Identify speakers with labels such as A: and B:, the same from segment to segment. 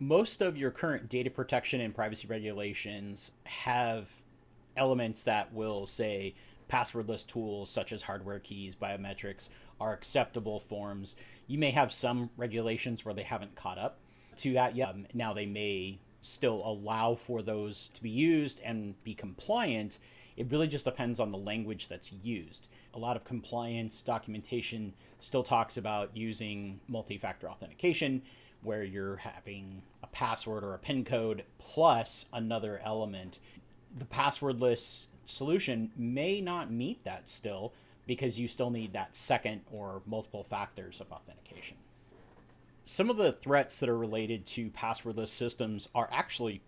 A: Most of your current data protection and privacy regulations have elements that will say passwordless tools such as hardware keys, biometrics are acceptable forms. You may have some regulations where they haven't caught up to that yet. Now they may still allow for those to be used and be compliant. It really just depends on the language that's used. A lot of compliance documentation still talks about using multi-factor authentication, where you're having a password or a PIN code plus another element. The passwordless solution may not meet that still because you still need that second or multiple factors of authentication. Some of the threats that are related to passwordless systems are actually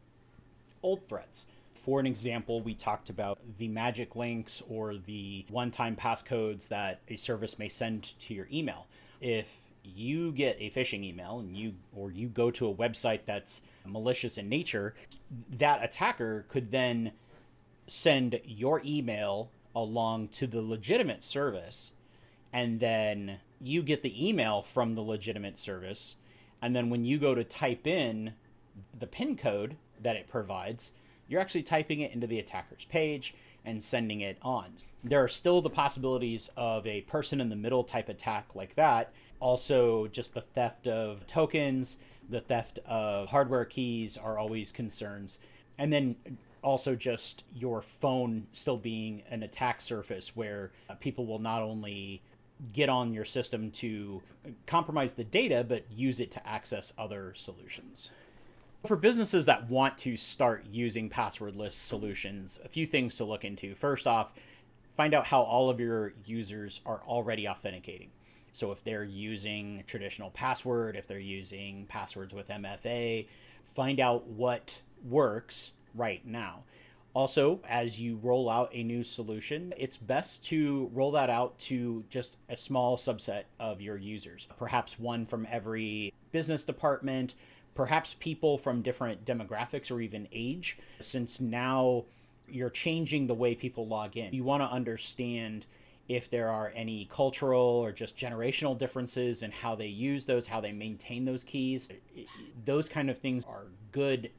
A: old threats. For an example, we talked about the magic links or the one-time passcodes that a service may send to your email. If you get a phishing email and you go to a website that's malicious in nature, that attacker could then send your email along to the legitimate service, and then you get the email from the legitimate service, and then when you go to type in the PIN code that it provides, you're actually typing it into the attacker's page and sending it on. There are still the possibilities of a person in the middle type attack like that. Also, just the theft of tokens, the theft of hardware keys are always concerns. And then also just your phone still being an attack surface where people will not only get on your system to compromise the data, but use it to access other solutions. For businesses that want to start using passwordless solutions, a few things to look into. First off, find out how all of your users are already authenticating. So if they're using traditional password, if they're using passwords with MFA, find out what works right now. Also, as you roll out a new solution, it's best to roll that out to just a small subset of your users. Perhaps one from every business department, perhaps people from different demographics or even age, since now you're changing the way people log in. You want to understand if there are any cultural or just generational differences in how they use those, how they maintain those keys. Those kind of things are good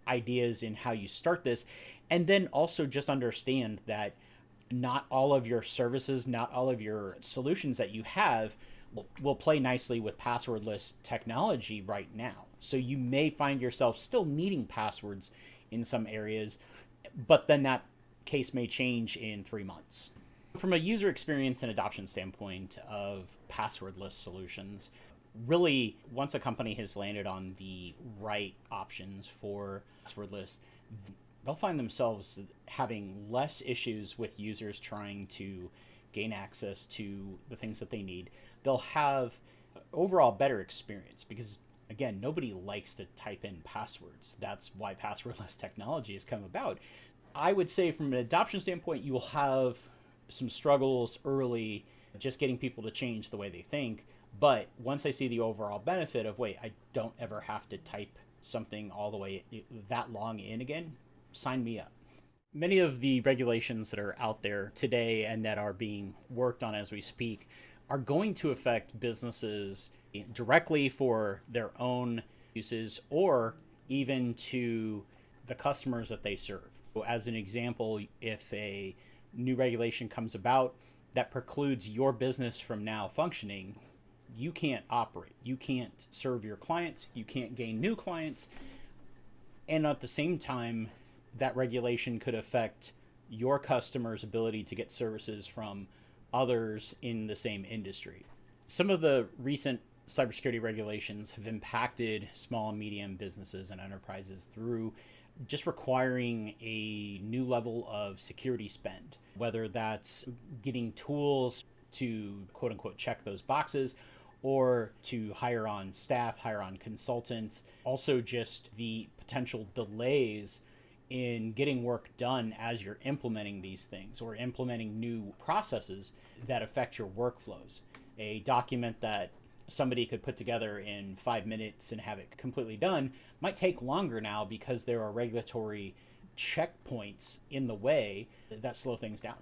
A: ideas in how you start this. And then also just understand that not all of your services, not all of your solutions that you have will play nicely with passwordless technology right now. So you may find yourself still needing passwords in some areas, but then that case may change in 3 months. From a user experience and adoption standpoint of passwordless solutions, really, once a company has landed on the right options for passwordless, they'll find themselves having less issues with users trying to gain access to the things that they need. They'll have overall better experience because, again, nobody likes to type in passwords. That's why passwordless technology has come about. I would say from an adoption standpoint, you will have some struggles early just getting people to change the way they think. But once I see the overall benefit of, wait, I don't ever have to type something all the way that long in again, sign me up. Many of the regulations that are out there today and that are being worked on as we speak are going to affect businesses directly for their own uses or even to the customers that they serve. As an example, if a new regulation comes about that precludes your business from now functioning, you can't operate. You can't serve your clients. You can't gain new clients. And at the same time, that regulation could affect your customers' ability to get services from others in the same industry. Some of the recent cybersecurity regulations have impacted small and medium businesses and enterprises through just requiring a new level of security spend, whether that's getting tools to quote unquote check those boxes or to hire on staff, hire on consultants. Also just the potential delays in getting work done as you're implementing these things or implementing new processes that affect your workflows. A document that somebody could put together in 5 minutes and have it completely done might take longer now because there are regulatory checkpoints in the way that slow things down.